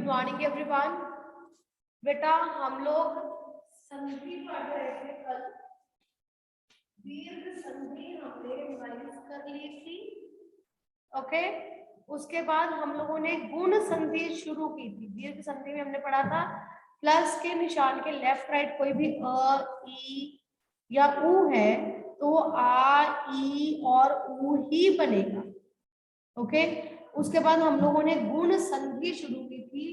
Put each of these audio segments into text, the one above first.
Good morning everyone. बेटा हम लोग संधि पढ़ रहे थे कल, दीर्घ संधि हमने रिवाइज कर ली थी। ओके, उसके बाद हम लोगों ने गुण संधि शुरू की थी। दीर्घ संधि में हमने पढ़ा था प्लस के निशान के लेफ्ट राइट कोई भी अ, ई या ऊ है तो आ, ई और ऊ ही बनेगा। ओके, उसके बाद हम लोगों ने गुण संधि शुरू की थी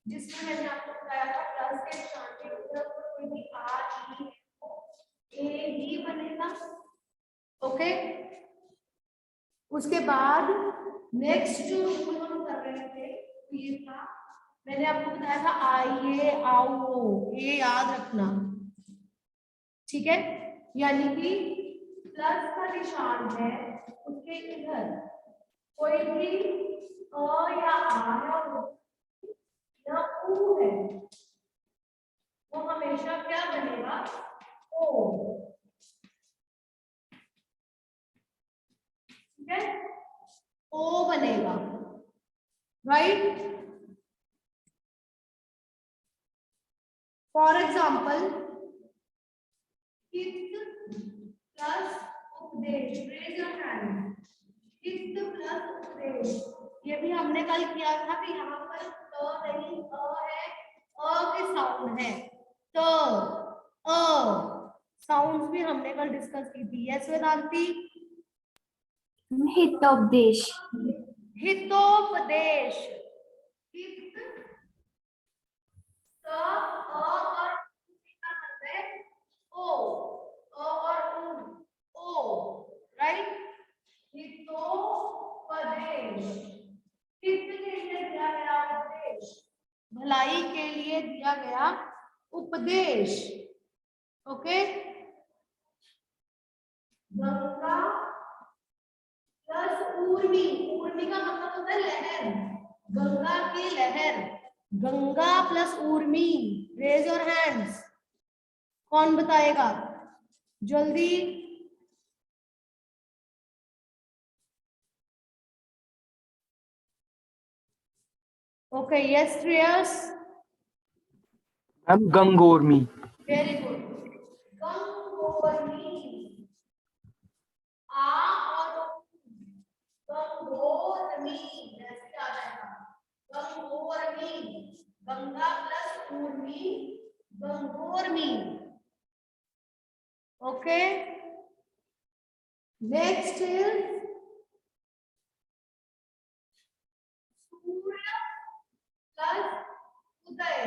जिसमें मैंने आपको बताया था प्लस के निशान के ऊपर कोई भी आ, ई, ए ही बनेगा। ओके, उसके बाद नेक्स्ट जो गुण हम कर रहे थे तो ये था, मैंने आपको बताया था आइए, आओ, ये याद रखना, ठीक है। यानी कि प्लस का निशान है उसके इधर कोई भी अ या आ या ऊ है वो हमेशा क्या बनेगा, ओ। ठीक है, ओ बनेगा, राइट। फॉर एग्जाम्पल हित प्लस उपदेश, रेज योर हैंड। हित प्लस उपदेश, ये भी हमने कल किया था कि यहाँ पर त नहीं अ है, अ के साउंड है, त अ साउंड्स भी हमने कल डिस्कस की थी। यस वेदांती। हितोपदेश, हितोपदेश, हित त अ और ओ, अ और ओ, राइट। हितोपदेश, हित के लिए दिया गया उपदेश, भलाई के लिए दिया गया उपदेश। ओके, गंगा प्लस ऊर्मी, ऊर्मी का मतलब होता है लहर, गंगा की लहर, गंगा प्लस ऊर्मी। रेज योर हैंड्स, कौन बताएगा जल्दी। Okay, yes Shreyas. गंगोर्मी। वेरी गुड, गंगोर्मी। आ और गंगोर्मी ऐसे आ जाएगा, गंगोर्मी, गंगा प्लस ऊर्मी, गंगोर्मी। ओके, नेक्स्ट इज सूर्य प्लस उदय,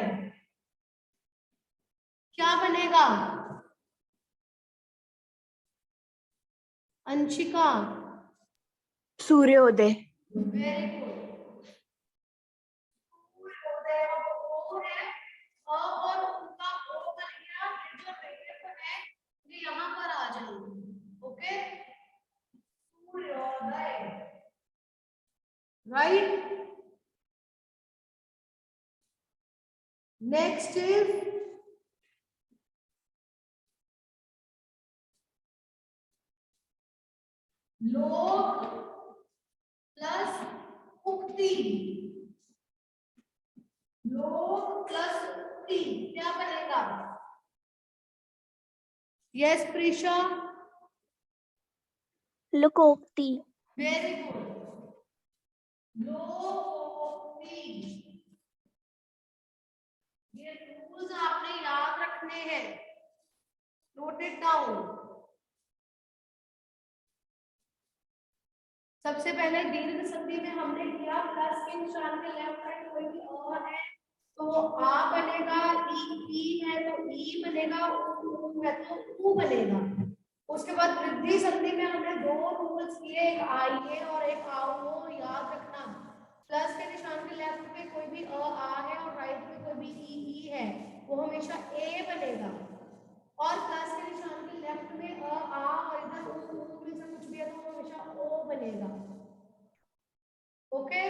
क्या बनेगा अंशिका। सूर्योदय। वेरी गुड, सूर्योदय वो है अ और उनका ओ बन गया, जो वेरिएबल है ये यहाँ पर आ जाएंगे। ओके, सूर्योदय, राइट। नेक्स्ट इज लोक प्लस उक्ति, लोक प्लस उक्ति क्या बनेगा। यस प्रीशा। लोकोक्ति। वेरी गुड, लोकोक्ति। ये रूल्स आपने याद रखने हैं, नोट इट डाउन। सबसे पहले दीर्घ संधि में हमने किया प्लस के निशान के लेफ्ट राइट कोई भी अ है तो आ बनेगा, ई है तो ई बनेगा, ऊ है तो ऊ बनेगा। उसके बाद वृद्धि संधि में हमने दो रूल्स किए, एक आइए और एक आओ, याद रखना। प्लस के निशान के लेफ्ट पे कोई भी अ आ है और राइट पे कोई भी ई है वो हमेशा ए बनेगा, और प्लस के निशान के लेफ्ट में अ आ और इधर ऊ में से कुछ भी है तो वो हमेशा ओ बनेगा। ओके,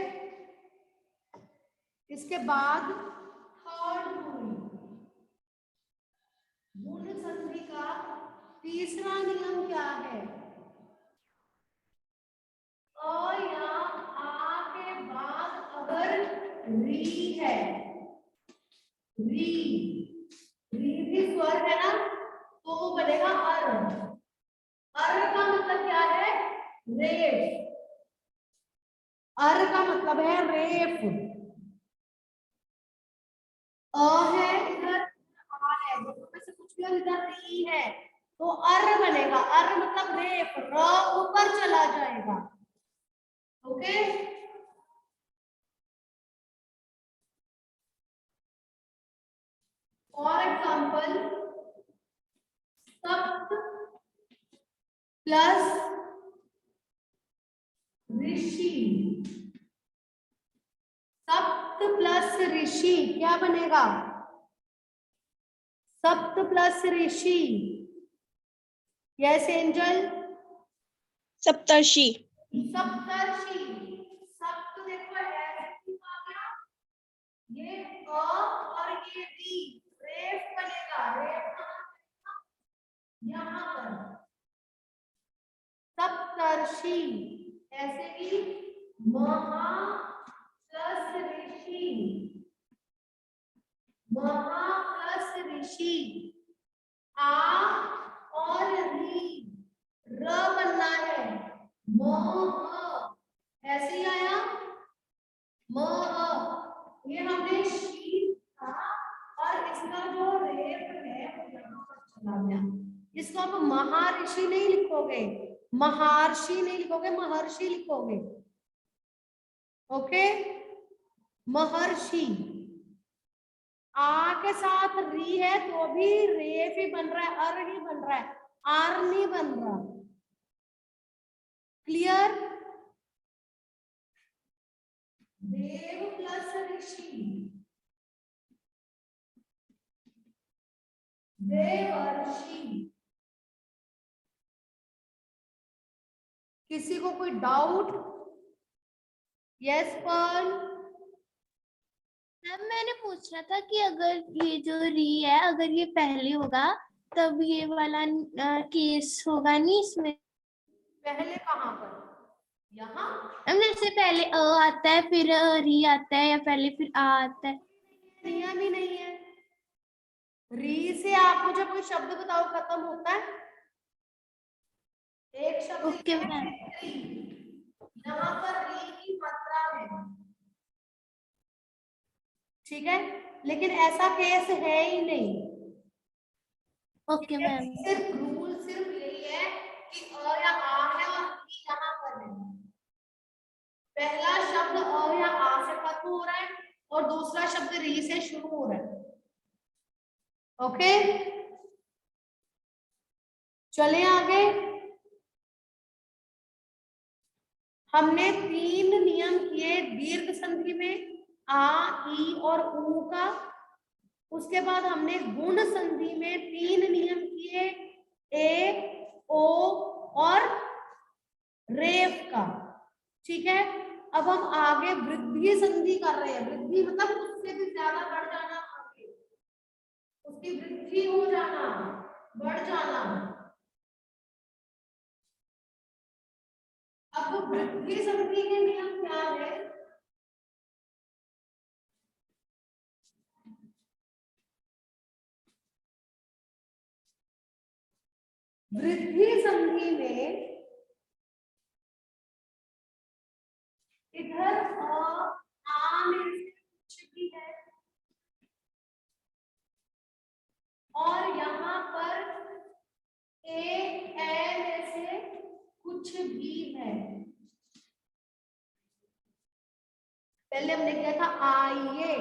इसके बाद थर्ड रूल, गुण संधि का तीसरा नियम क्या है, अ या आ के बाद अगर री है री, री भी स्वर है ना, तो वो बनेगा अर। अर का मतलब क्या है? रेफ। अर का मतलब है रेफ। अ है इधर, आ है, दोनों में से कुछ भी इधर नहीं है, तो अर बनेगा। अर मतलब रेफ, र ऊपर चला जाएगा। ओके, फॉर एग्जाम्पल, सप्त प्लस ऋषि, सप्त प्लस ऋषि क्या बनेगा? सप्त प्लस ऋषि। Yes angel? सप्तर्षि। सप्तर्षि। सप्त देखो ऐसे आ गया, ये अ और ये री, रेफ बनेगा। रेफ कहाँ बनेगा? यहाँ पर। सप्तर्षि। ऐसे ही महा प्लस ऋषि, महा प्लस ऋषि, आ और री, र बनना है, म ऐसे ही आया, म ये हमने शी था, और इसका जो रेप है वो यहाँ पर चला गया। इसको आप महर्षि नहीं लिखोगे, महर्षि नहीं लिखोगे, महर्षि लिखोगे। ओके, महर्षि। आ के साथ री है तो भी रेफ ही बन रहा है, अर ही बन रहा है, आर नहीं बन रहा। क्लियर? देव प्लस ऋषि, देवर्षि। किसी को कोई डाउट? Yes Perl? मैम मैंने पूछना था कि अगर ये जो री है अगर ये पहले होगा तब ये वाला केस होगा नहीं इसमें? पहले कहाँ पर? यहाँ? मैम जैसे पहले अ आता है फिर री आता है या पहले फिर आ आता है? नियम ही नहीं है। री से आप मुझे कोई शब्द बताओ खत्म होता है? एक शब्द ओके है मैम। री, यहाँ पर री की मात्रा है, ठीक है, लेकिन ऐसा केस है ही नहीं। Okay ma'am. सिर्फ रूल सिर्फ यही है कि अ या आ है और ई यहाँ पर है। पहला शब्द अ या आ से खत्म हो रहा है और दूसरा शब्द री से शुरू हो रहा है। ओके, चले आगे। हमने 3 नियम किए दीर्घ संधि में, आ, ई और ऊ का। उसके बाद हमने गुण संधि में 3 नियम किए, ए, ओ और रेफ का। ठीक है, अब हम आगे वृद्धि संधि कर रहे हैं। वृद्धि मतलब उससे भी ज्यादा बढ़ जाना, आगे उसकी वृद्धि हो जाना, बढ़ जाना। अब वृद्धि संधि के नियम क्या है? वृद्धि संधि में इधर आ में से कुछ भी है और यहाँ पर ए में से कुछ भी है। पहले हमने किया था आइए,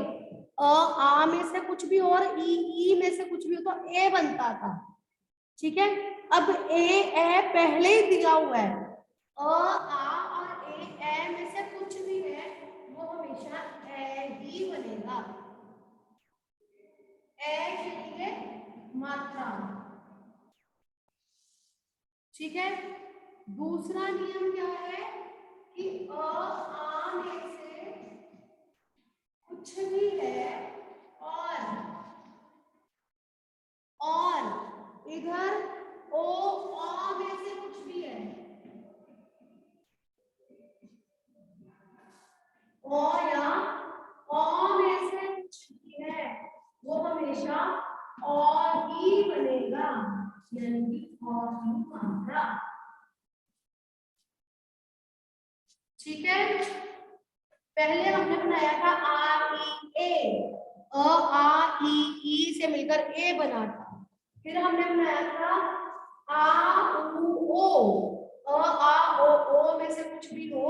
आ में से कुछ भी और ई में से कुछ भी हो तो ए बनता था। ठीक है, अब ए पहले ही दिया हुआ है, आ और ए में से कुछ भी है वो हमेशा ए ही बनेगा। ए के लिए मात्रा। ठीक है, दूसरा नियम क्या है कि आ में से कुछ भी है और इधर ओ आ में से कुछ भी है, ओ या ओ में से कुछ भी है वो हमेशा और ही बनेगा, यानी और ही मात्रा। ठीक है, पहले हमने बनाया था आ ई ए, अ आ ई से मिलकर ए बना था। फिर हमने बनाया था आ उ ओ, अ आ ओ में से कुछ भी हो,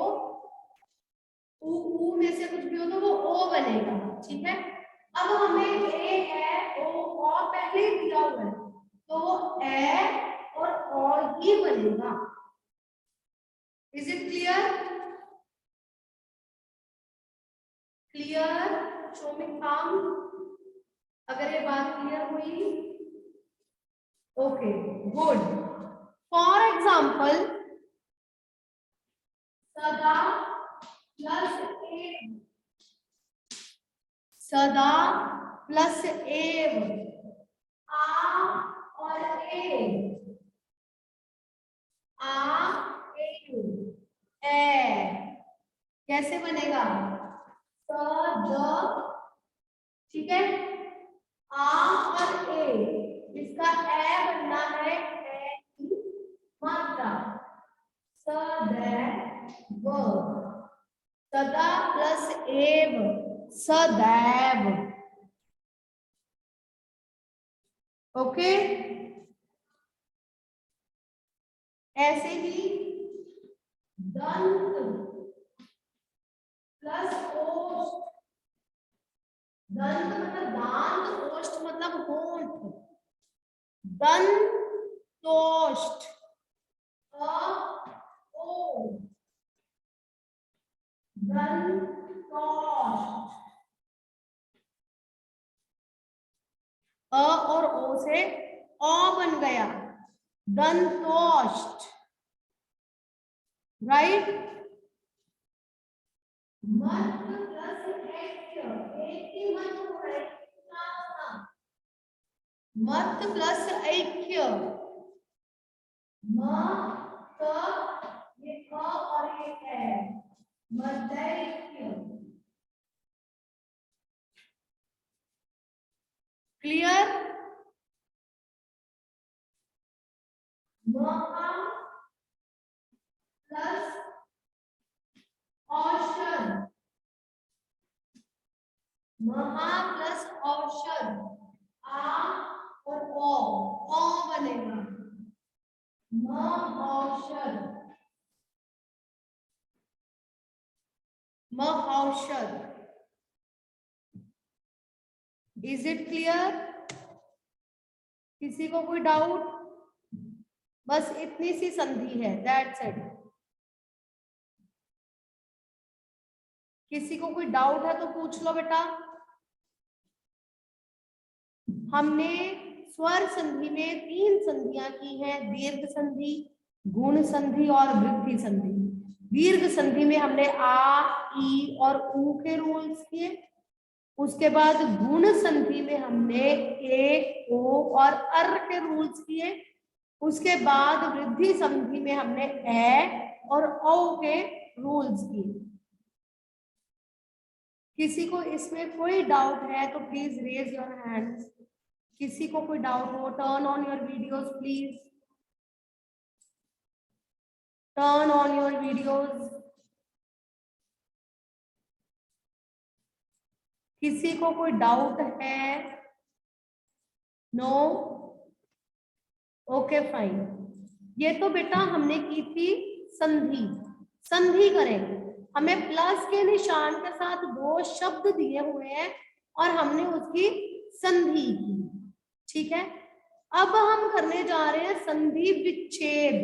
उ में से कुछ भी हो तो वो ओ बनेगा। ठीक है, अब हमें ए है ओ और पहले ही दिया हुआ है तो वो ए और ओ ही बनेगा। Is it clear? Clear? Show me thumb अगर ये बात क्लियर हुई। Okay good. फॉर एग्जाम्पल सदा प्लस एव, सदा प्लस एव, आ और ए कैसे बनेगा? ठीक है, आ और ए, इसका ए बनना है ए की मात्रा, सदैव, सदा प्लस एव, सदैव। ओके, ऐसे ही दंत प्लस ओष्ठ, दंत मतलब दांत, ओष्ठ मतलब होंठ, दंतोष्ठ, अ और ओ से औ बन गया, दंतोष्ठ। राइट, मत प्लस ऐक्य, एक ही मत हो रहा है, मत प्लस ऐक्य, ये क और ये है मदैक्य। क्लियर? महा प्लस औषध, महा प्लस औषध, आ और ओ बनेगा महौषध, महौषध। Is it clear? किसी को कोई डाउट? बस इतनी सी संधि है, दैट्स इट। किसी को कोई डाउट है तो पूछ लो बेटा। हमने स्वर संधि में 3 संधियां की हैं, दीर्घ संधि, गुण संधि और वृद्धि संधि। दीर्घ संधि में हमने आ, ई और ऊ के रूल्स किए। उसके बाद गुण संधि में हमने ए, ओ और अर के रूल्स किए। उसके बाद वृद्धि संधि में हमने ए और औ के रूल्स किए। किसी को इसमें कोई डाउट है तो प्लीज रेज योर हैंड्स। किसी को कोई डाउट हो, turn on your videos please, turn on your videos. किसी को कोई डाउट है? नो? Okay fine. ये तो बेटा हमने की थी संधि। संधि करें, हमें प्लस के निशान के साथ 2 शब्द दिए हुए हैं और हमने उसकी संधि की। ठीक है, अब हम करने जा रहे हैं संधि विच्छेद।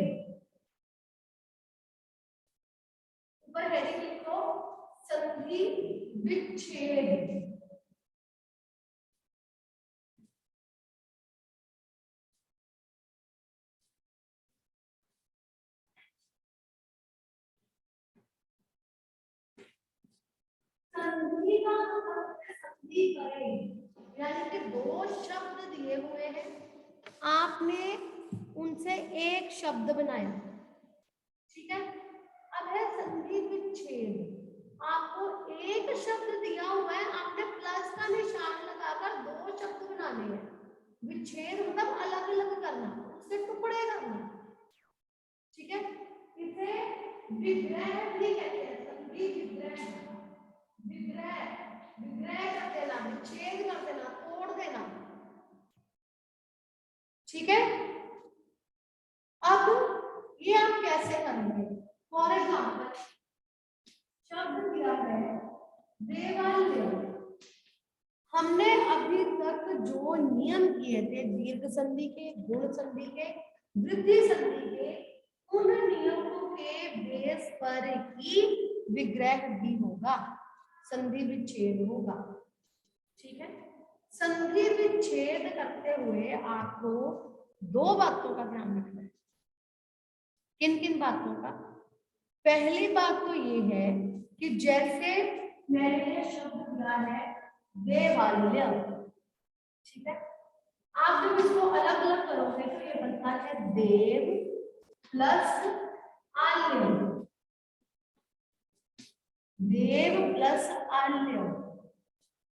ऊपर हेडिंग लिखो संधि विच्छेद। संधि का संधि करें, यानी कि 2 शब्द दिए हुए हैं, आपने उनसे एक शब्द बनाया। ठीक है, अब है संधि विच्छेद। आपको एक शब्द दिया हुआ है, आपने प्लस का निशान लगाकर अगर दो शब्द बनाने हैं, विच्छेद मतलब अलग अलग करना, उसके टुकड़े करना, ठीक है, इसे विग्रह भी कहते हैं। संधि विग्रह, विग्रह विग्रह कर देना, विच्छेद कर देना, तोड़ देना, ठीक है। अब ये आप कैसे करेंगे? फॉर एग्जाम्पल शब्द दिया है देवालय। हमने अभी तक जो नियम किए थे दीर्घ संधि के, गुण संधि के, वृद्धि संधि के, उन नियमों के बेस पर ही विग्रह भी होगा, संधि विच्छेद होगा, ठीक है। संधि विच्छेद करते हुए आपको दो बातों का ध्यान रखना है। किन किन बातों का? पहली बात तो ये है कि जैसे मैंने ये शब्द दिया है देवालय, ठीक है, आप जब इसको अलग अलग करोगे तो ये बनता है देव प्लस आल्य, देव प्लस आल्य।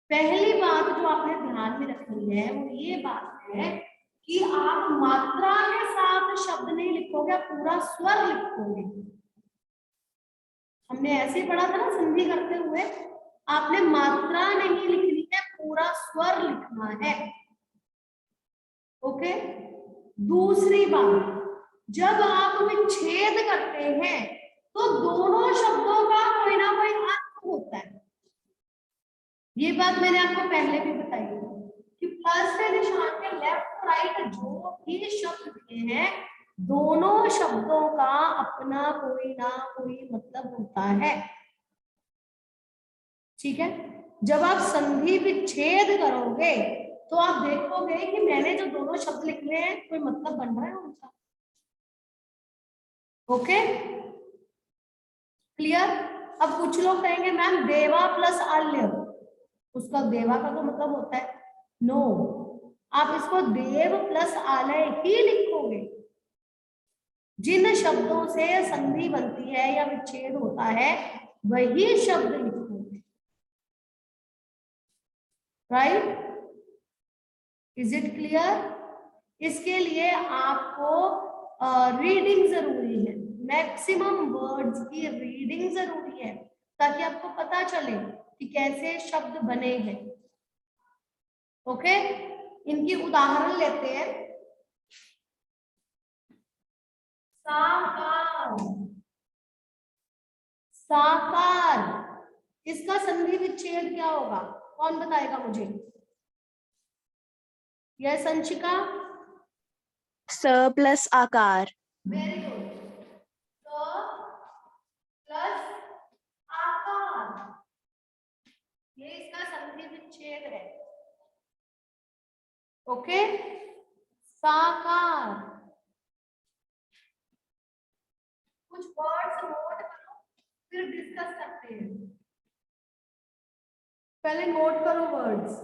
पहली बात जो आपने ध्यान में रखनी है वो ये बात है कि आप मात्रा के साथ शब्द नहीं लिखोगे, आप पूरा स्वर लिखोगे। हमने ऐसे ही पढ़ा था ना संधि करते हुए, आपने मात्रा नहीं लिखनी है, पूरा स्वर लिखना है, ओके। दूसरी बात, जब आप विच्छेद करते हैं तो दोनों शब्दों का कोई ना कोई अर्थ होता है। ये बात मैंने आपको पहले भी बताई कि प्लस के निशान के लेफ्ट राइट जो भी शब्द दिए हैं, दोनों शब्दों का अपना कोई ना कोई मतलब होता है, ठीक है। जब आप संधि विच्छेद करोगे तो आप देखोगे कि मैंने जो दोनों शब्द लिखने हैं कोई मतलब बन रहा है उनका, ओके, क्लियर। अब कुछ लोग कहेंगे मैम देवा प्लस आल्य, उसका देवा का तो मतलब होता है, नो, आप इसको देव प्लस आलय ही लिखोगे। जिन शब्दों से संधि बनती है या विच्छेद होता है वही शब्द लिखोगे, राइट, इज इट क्लियर। इसके लिए आपको रीडिंग जरूरी है, मैक्सिमम वर्ड्स की रीडिंग जरूरी है ताकि आपको पता चले कि कैसे शब्द बने हैं, ओके। इनकी उदाहरण लेते हैं। साकार, साकार, इसका संधि विच्छेद क्या होगा? कौन बताएगा मुझे? यह संचिका। स प्लस आकार। वेरी गुड, स प्लस आकार, ये इसका संधि विच्छेद है, ओके। साकार, कुछ वर्ड्स नोट करो फिर डिस्कस करते हैं। पहले नोट करो words.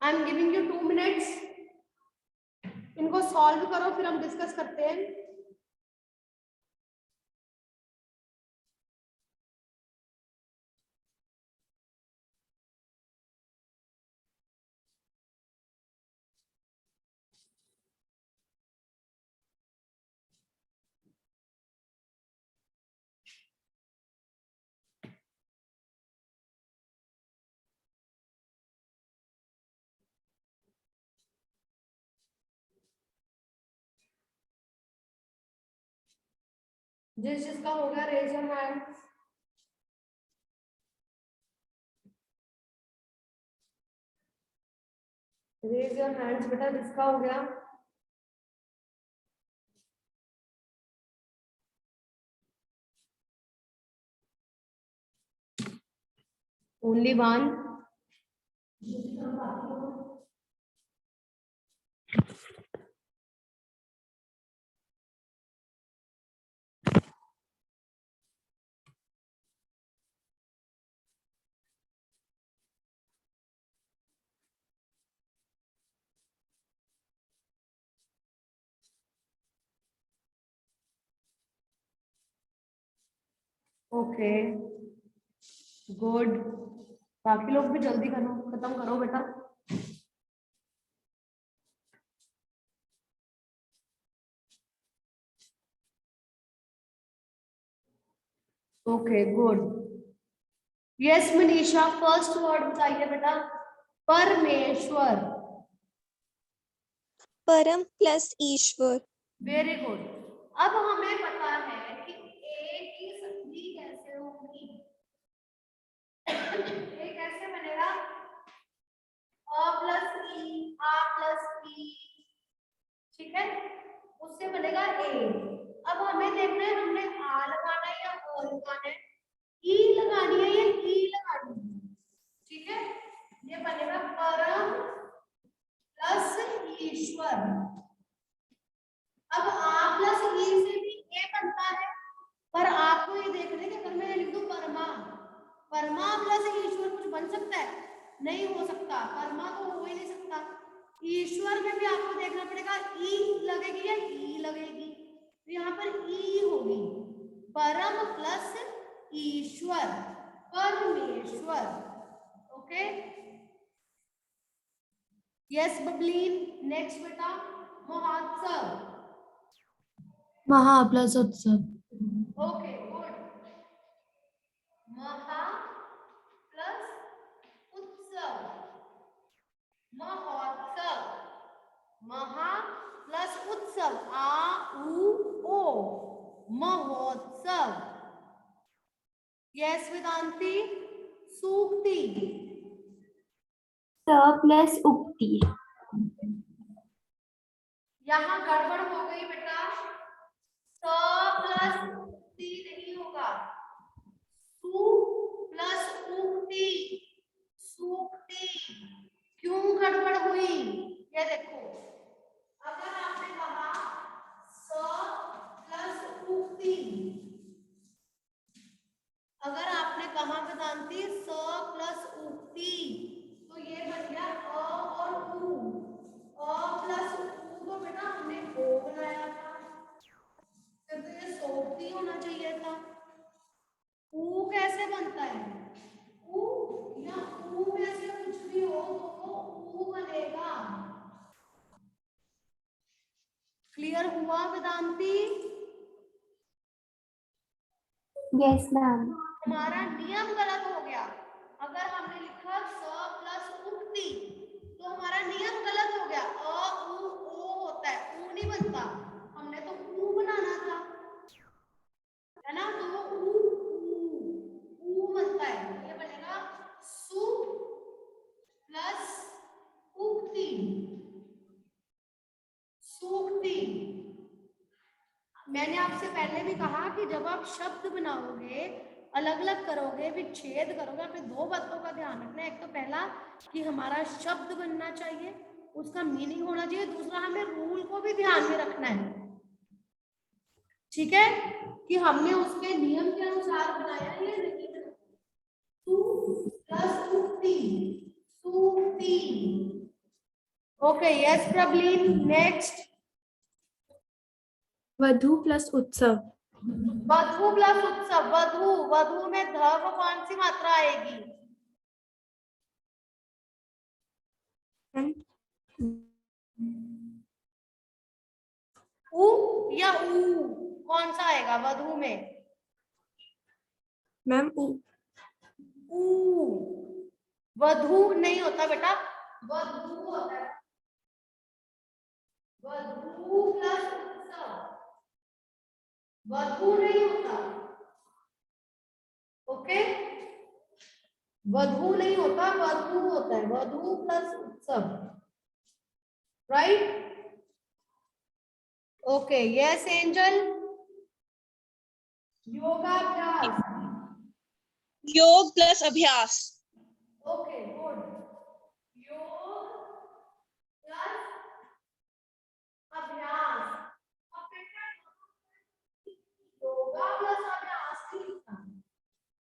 I am giving you 2 minutes, इनको सॉल्व करो फिर हम डिस्कस करते हैं। जिसका हो गया raise your hand. Raise your hands बेटा, जिसका हो गया। Only one. Okay good. बाकी लोग भी जल्दी करो, खत्म करो बेटा। Okay good. Yes Manisha, first word बताइए बेटा। परमेश्वर। परम प्लस ईश्वर। Very good. अब हमें पता है कि ए की संधि कैसे होगी। ए कैसे बनेगा? अ प्लस ई, आ प्लस ई, ठीक है, उससे बनेगा ए। अब हमें देखना है हमने आ लगाना है या ओ लगाना है, ई लगानी है या ई लगानी है, ठीक है। ये बनेगा परम प्लस ईश्वर। अब आ प्लस ई से भी ए बनता है, पर आपको ये देखना है कि अगर मैं लिख दूं परमा, परमा प्लस ईश्वर कुछ बन सकता है? नहीं हो सकता, परमा तो हो ही नहीं सकता। ईश्वर में भी आपको देखना पड़ेगा ई लगेगी या ई लगेगी, तो यहाँ पर ई होगी। परम प्लस ईश्वर, परमेश्वर। Okay yes बबलीन। नेक्स्ट बेटा, महोत्सव। महा प्लस उत्सव। Okay good. महा प्लस उत्सव, महोत्सव। महा प्लस उत्सव, आ उ ओ, महोत्सव। यस वेदांती। सूक्ति। स प्लस उक्ति। यहाँ गड़बड़ हो गई बेटा, स प्लस उक्ति नहीं होगा, सु प्लस उक्ति, सूक्ति। क्यों गड़बड़ हुई? ये देखो, अगर आपने कहा स प्लस उक्ति, अगर आपने कहा वेदांती स प्लस उक्ति, तो ये बन गया अ और उ। अ प्लस उ तो बेटा हमने ओ बनाया था, फिर तो ये सोक्ति होना चाहिए था। ऊ कैसे बनता है? ऊ या ऊ में से कुछ भी हो तो वो ऊ बनेगा। क्लियर हुआ वेदांती? Yes ma'am. हमारा नियम गलत हो गया। अगर हमने लिखा स प्लस उक्ति तो हमारा नियम गलत हो गया। अ उ ओ होता है, ऊ नहीं बनता, हमने तो ऊ बनाना था, है ना। तो वो ऊ बनता है, ये बनेगा सु प्लस उक्ति, सूक्ति। मैंने आपसे पहले भी कहा कि जब आप शब्द बनाओगे, अलग अलग करोगे, विच्छेद करोगे, आपने दो बातों का ध्यान रखना है। एक तो पहला कि हमारा शब्द बनना चाहिए, उसका मीनिंग होना चाहिए। दूसरा हमें रूल को भी ध्यान में रखना है, ठीक है, कि हमने उसके नियम के अनुसार बनाया है या नहीं बनाया। सु प्लस उक्ति, सूक्ति। Okay yes Prableen. नेक्स्ट, वधु प्लस उत्सव। वधु प्लस उत्सव। वधु, वधु में ध को कौन सी मात्रा आएगी? उ या ऊ, कौन सा आएगा वधु में? मैम उ। ऊ। वधु नहीं होता बेटा, वधु होता है। वधु प्लस उत्सव, वधु नहीं होता, ओके, वधु नहीं होता, वधु होता है, वधु प्लस उत्सव, राइट? Okay, yes angel. योगाभ्यास, योग प्लस अभ्यास। ओके गुड, योग प्लस अभ्यास। अब बेटा योगा प्लस अभ्यास नहीं लिखना,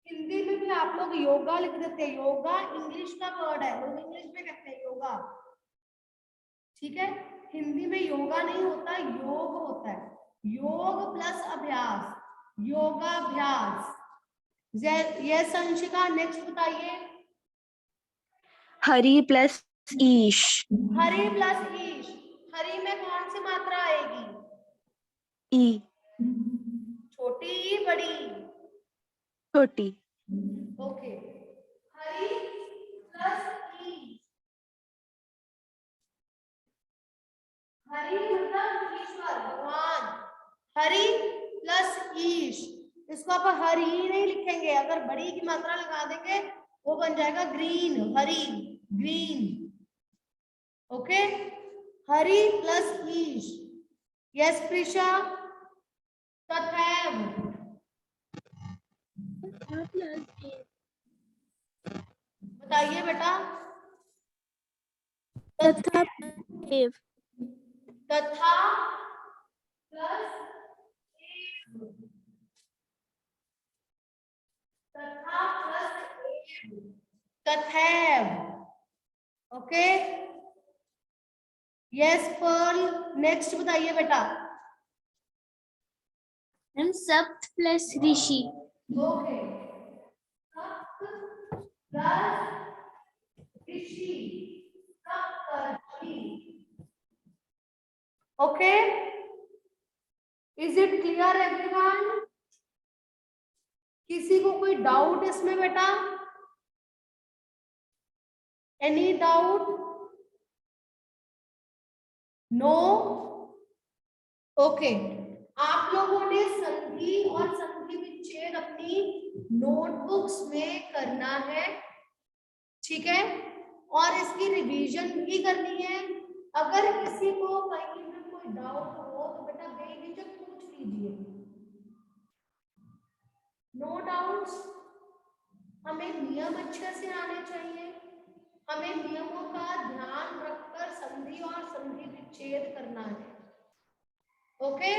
हिंदी में भी आप लोग योगा लिख देते हैं, योगा इंग्लिश का वर्ड है, लोग इंग्लिश में कहते हैं योगा, ठीक है? हिंदी में योगा नहीं होता, योग होता है, योग प्लस अभ्यास, योगाभ्यास। यस अंशिका, नेक्स्ट बताइए। हरि प्लस ईश। हरि प्लस ईश, हरि में कौन सी मात्रा आएगी? ई। छोटी ई बड़ी? छोटी। ओके, हरि प्लस ईश, हरि मतलब ईश्वर भगवान, हरि प्लस ईश, इसको आप हरि नहीं लिखेंगे, अगर बड़ी की मात्रा लगा देंगे वो बन जाएगा ग्रीन, हरि, ग्रीन, ओके? हरि प्लस ईश। यस प्रिशा। तथैव, बताइए बेटा। तथा एव। तथा प्लस एव, तथा प्लस एव, तथैव, ओके? यस पर्ल, नेक्स्ट बताइए बेटा। हम सप्त प्लस ऋषि। ओके, सप्त प्लस ऋषि, सप्तर्षि, okay? Is it clear everyone? किसी को कोई डाउट इसमें बेटा? Any doubt? नो? ओके, आप लोगों ने संधि और संधि विच्छेद अपनी नोटबुक्स में करना है, ठीक है? और इसकी रिवीजन भी करनी है। अगर किसी को कहीं में कोई डाउट हो तो बेटा बेझिझक पूछ लीजिए, नो डाउट्स। हमें नियम अच्छे से आने चाहिए, हमें नियमों का ध्यान रखकर संधि और संधि विच्छेद करना है, ओके?